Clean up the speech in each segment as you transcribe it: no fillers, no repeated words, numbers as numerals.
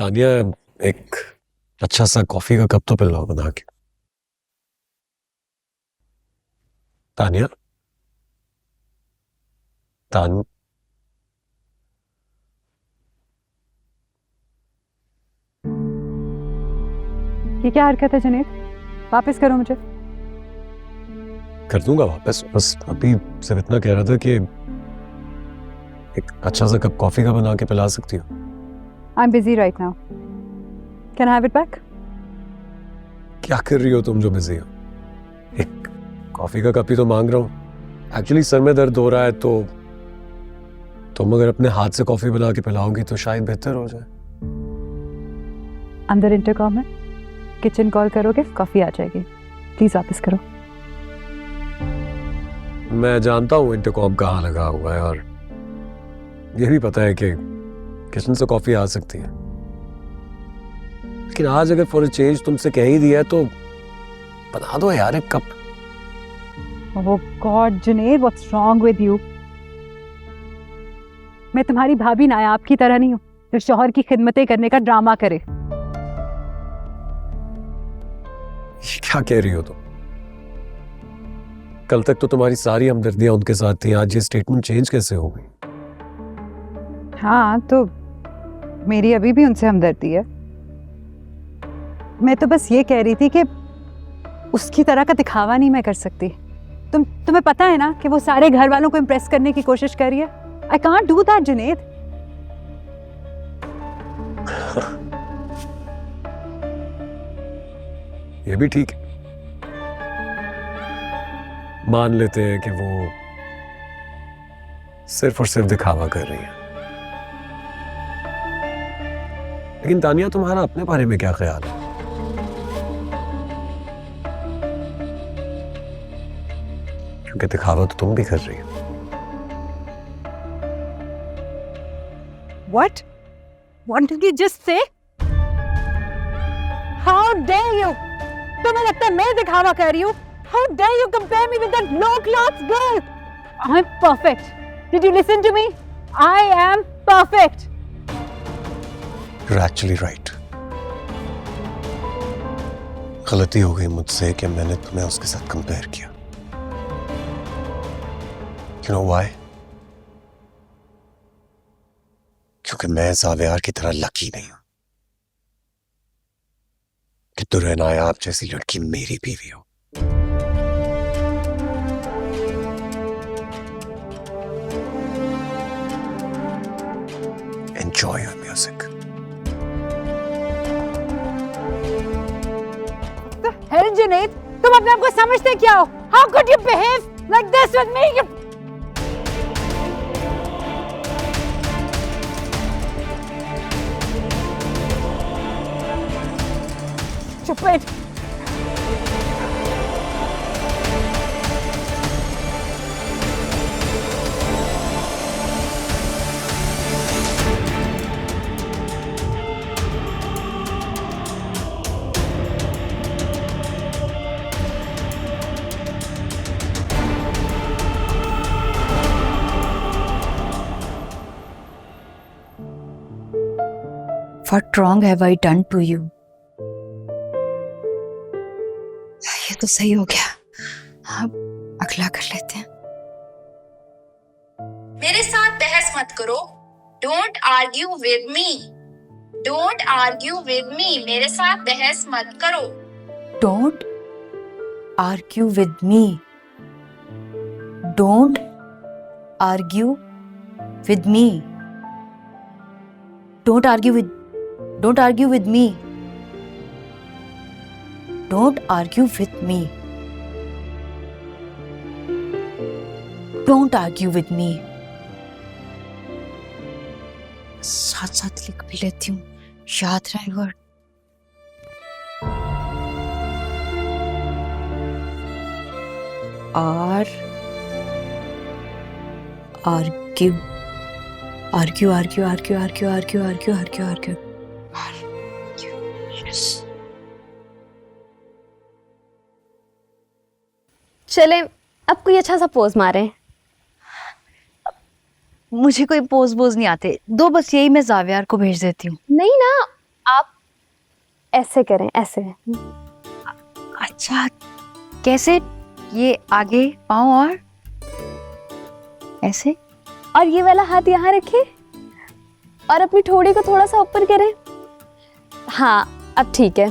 तानिया, एक अच्छा सा कॉफी का कप तो पिलाओ बना के। तानिया, तान ये क्या हरकत है जुनैद? वापस करो मुझे। कर दूंगा वापस, बस अभी सिर्फ इतना कह रहा था कि एक अच्छा सा कप कॉफी का बना के पिला सकती हो। I am busy right now, can I have it back? क्या कर रही हो तुम जो बिजी हो? एक कॉफी का कप ही तो मांग रहा हूँ। एक्चुअली सर में दर्द हो रहा है, तो तुम अगर अपने हाथ से कॉफी बना के पिलाओगी तो शायद बेहतर हो जाए। अंदर इंटरकॉम है, किचन कॉल करोगे कॉफी आ जाएगी। प्लीज वापस करो। मैं जानता हूँ इंटरकॉम कहाँ लगा हुआ है, और ये भी पता है कि किचन से कॉफी आ सकती है, लेकिन आज अगर फॉर अ चेंज तुमसे कह ही दिया है तो बना दो यार एक cup. Oh God Junaid, what's wrong with you? मैं तुम्हारी भाभी नायाब की तरह नहीं हूँ जो शौहर की खिदमतें करने का ड्रामा करे। ये क्या कह रही हो तुम? कल तक तो तुम्हारी सारी हमदर्दियां उनके साथ थी, आज ये स्टेटमेंट चेंज कैसे हो गई? हाँ तो मेरी अभी भी उनसे हमदर्दी है। मैं तो बस ये कह रही थी कि उसकी तरह का दिखावा नहीं मैं कर सकती। तुम्हें पता है ना कि वो सारे घर वालों को इम्प्रेस करने की कोशिश कर रही है। I can't do that Junaid. ये भी ठीक है, मान लेते हैं कि वो सिर्फ और सिर्फ दिखावा कर रही है। लेकिन तानिया, तुम्हारा अपने बारे में क्या ख्याल है? क्योंकि दिखावा तो तुम भी कर रही हो। What did you just say? How dare you? तुम्हें लगता है मैं दिखावा कर रही हूँ? How dare you compare me with that low-class girl? I'm perfect. Did you listen to me? I am perfect. You're actually right. गलती हो गई मुझसे कि मैंने तुम्हें उसके साथ कंपेयर किया। You know why? क्योंकि मैं ज़ावियार की तरह लकी नहीं हूं कि दुल-ए-नायाब जैसी लड़की मेरी बीवी हो। Enjoy your music. The hell, Junaid? तुम अपने आप को समझते क्या हो? How could you behave like this with me? Stupid. What wrong have I done to you? ये तो सही हो गया, अब अगला कर लेते हैं। मेरे साथ बहस मत करो। Don't argue with me. Don't argue with me. मेरे साथ बहस मत करो। Don't argue with me. Don't argue with me. Don't argue with. Don't argue with me. Don't argue with me. Don't argue with me. साथ साथ लिख भी लेती हूँ, याद रहे word. argue argue argue argue argue argue argue argue argue yes. चले अब कोई अच्छा सा पोज मारें। मुझे कोई पोज बोज नहीं आते, दो बस यही मैं ज़ावियार को भेज देती हूँ। नहीं ना, ऐसे करें, ऐसे। अच्छा कैसे? ये आगे पाँव और ऐसे, और ये वाला हाथ यहाँ रखें और अपनी ठोड़ी को थोड़ा सा ऊपर करें। हाँ अब ठीक है।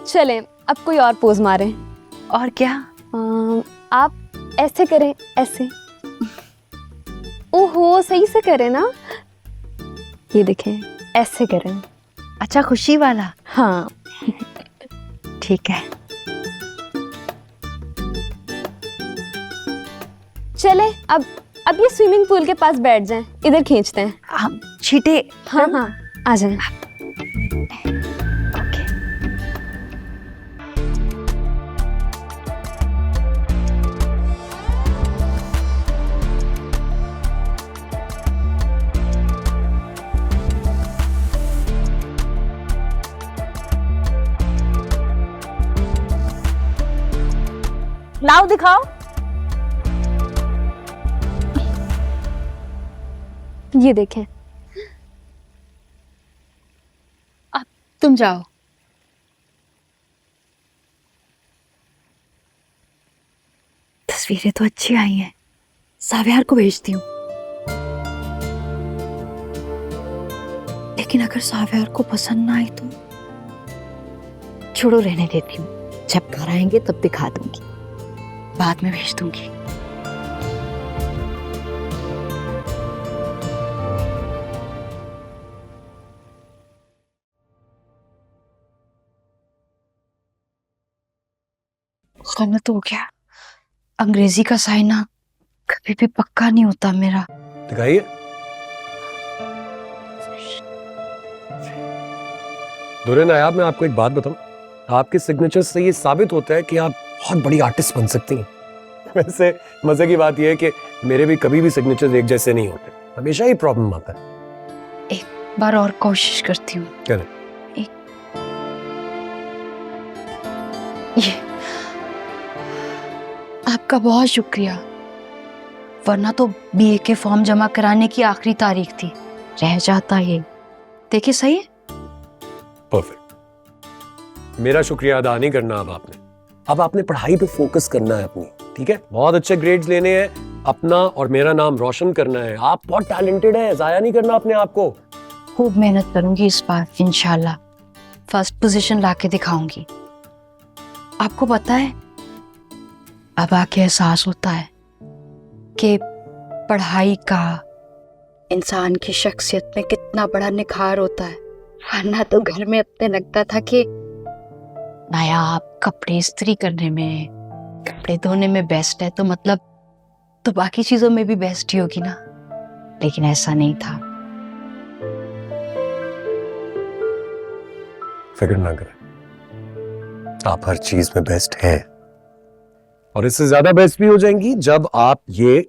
चलें अब कोई और पोज मारें। और क्या? आप ऐसे करें, ऐसे। ओहो सही से करें ना, ये देखें ऐसे करें। अच्छा खुशी वाला? हाँ ठीक है। चले अब ये स्विमिंग पूल के पास बैठ जाएं, इधर खींचते हैं। हम छीटे। हाँ हाँ आ जाएं। ओके। नाव दिखाओ। ये देखें। अब तुम जाओ। तस्वीरें तो अच्छी आई हैं, ज़ावियार को भेजती हूँ। लेकिन अगर ज़ावियार को पसंद ना आई तो छोड़ो, रहने देती हूँ। जब घर आएंगे तब दिखा दूंगी, बाद में भेज दूंगी। गलत हो गया। अंग्रेजी का साइना कभी भी पक्का नहीं होता मेरा। दिखाइए। दुल्हे नायाब, मैं आपको एक बात बताऊं, आपके सिग्नेचर से ये साबित होता है कि आप बहुत बड़ी आर्टिस्ट बन सकती हैं। वैसे मजे की बात यह है कि मेरे भी कभी भी सिग्नेचर एक जैसे नहीं होते, हमेशा ही प्रॉब्लम आता है। एक बार और कोशिश करती हूँ। करें। ये आपका बहुत शुक्रिया, वरना तो बीए के फॉर्म जमा कराने की आखिरी तारीख थी, रह जाता ये। देखिए सही है। परफेक्ट। मेरा शुक्रिया अदा नहीं करना अब आपने पढ़ाई पे फोकस करना है अपनी, ठीक है? बहुत अच्छे ग्रेड्स लेने हैं, अपना और मेरा नाम रोशन करना है। आप बहुत टैलेंटेड हैं, जाया नहीं करना अपने आप को। खूब मेहनत करूंगी इस बार, इंशाल्लाह फर्स्ट पोजीशन लाके दिखाऊंगी। आपको पता है, अब आके एहसास होता है कि पढ़ाई का इंसान की शख्सियत में कितना बड़ा निखार होता है। वरना तो घर में अपने लगता था कि नायाब कपड़े इस्त्री करने में, कपड़े धोने में बेस्ट है, तो मतलब तो बाकी चीजों में भी बेस्ट ही होगी ना। लेकिन ऐसा नहीं था। फिक्र ना करें, आप हर चीज में बेस्ट हैं, और इससे ज्यादा बेस्ट भी हो जाएंगी जब आप ये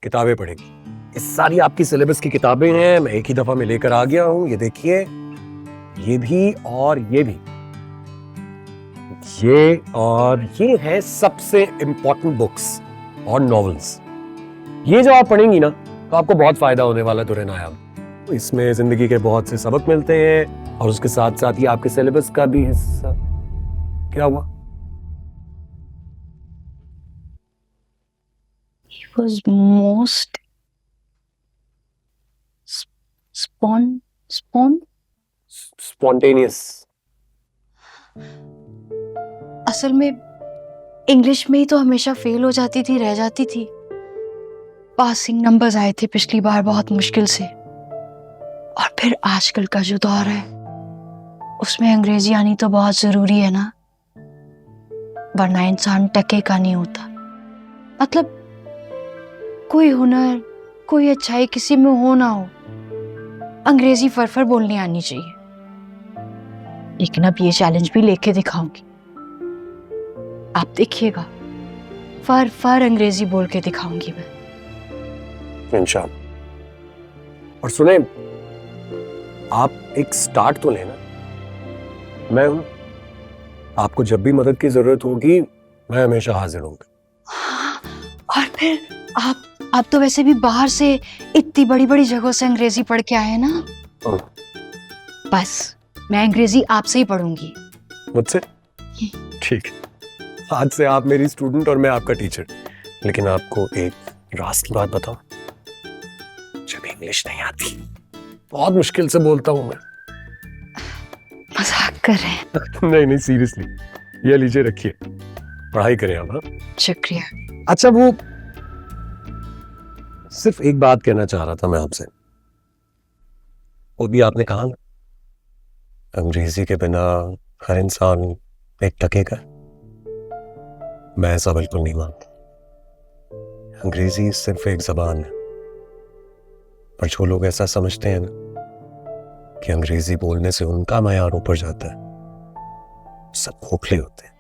किताबें पढ़ेंगी। ये सारी आपकी सिलेबस की किताबें हैं, मैं एक ही दफा में लेकर आ गया हूं। ये देखिए, ये भी और ये भी, ये और ये है सबसे इंपॉर्टेंट बुक्स और नॉवेल्स। ये जो आप पढ़ेंगी ना तो आपको बहुत फायदा होने वाला है दुल्हे नायाब। इसमें जिंदगी के बहुत से सबक मिलते हैं, और उसके साथ साथ ही आपके सिलेबस का भी हिस्सा। क्या हुआ? He was most spontaneous. असल में इंग्लिश में ही तो हमेशा फेल हो जाती थी, रह जाती थी। पासिंग नंबर्स आए थे पिछली बार बहुत मुश्किल से, और फिर आजकल का जो दौर है उसमें अंग्रेजी आनी तो बहुत जरूरी है ना, वरना इंसान टके का नहीं होता। मतलब कोई हुनर, कोई अच्छाई किसी में हो ना हो, अंग्रेजी फर बोलनी आनी चाहिए। लेकिन अब ये चैलेंज भी लेके दिखाऊंगी, आप देखिएगा, फर अंग्रेजी बोल के दिखाऊंगी मैं, इंशाअल्लाह। और सुने, आप एक स्टार्ट तो लेना, मैं हूं। आपको जब भी मदद की जरूरत होगी मैं हमेशा हाजिर हूंगा। और फिर आप तो वैसे भी बाहर से इतनी बड़ी बड़ी जगहों से अंग्रेजी पढ़ के आए हैं ना, बस मैं अंग्रेजी आपसे ही पढ़ूंगी। मुझसे? ठीक है, आज से आप मेरी स्टूडेंट और मैं आपका टीचर। लेकिन आपको एक राज की बात बताऊं, जब इंग्लिश नहीं आती बहुत मुश्किल से बोलता हूं मैं। मजाक कर रहे हैं? नहीं नहीं, सीरियसली। ये लीजिए, रखिए, पढ़ाई करें आप। हाँ, शुक्रिया। अच्छा, वो सिर्फ एक बात कहना चाह रहा था मैं आपसे। वो भी आपने कहा ना, अंग्रेजी के बिना हर इंसान एक टके का। मैं ऐसा बिल्कुल नहीं मानता। अंग्रेजी सिर्फ एक जबान है, पर जो लोग ऐसा समझते हैं ना कि अंग्रेजी बोलने से उनका मयार ऊपर जाता है, सब खोखले होते हैं।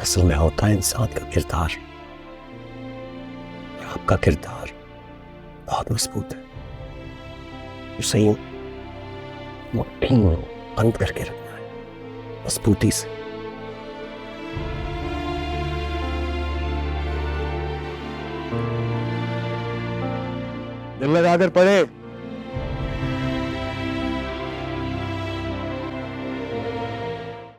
असल में होता है इंसान का किरदार। आपका किरदार बहुत मजबूत है, सही मुट्ठी में बंद करके रखना है मजबूती से। दिल लगाकर पढ़े।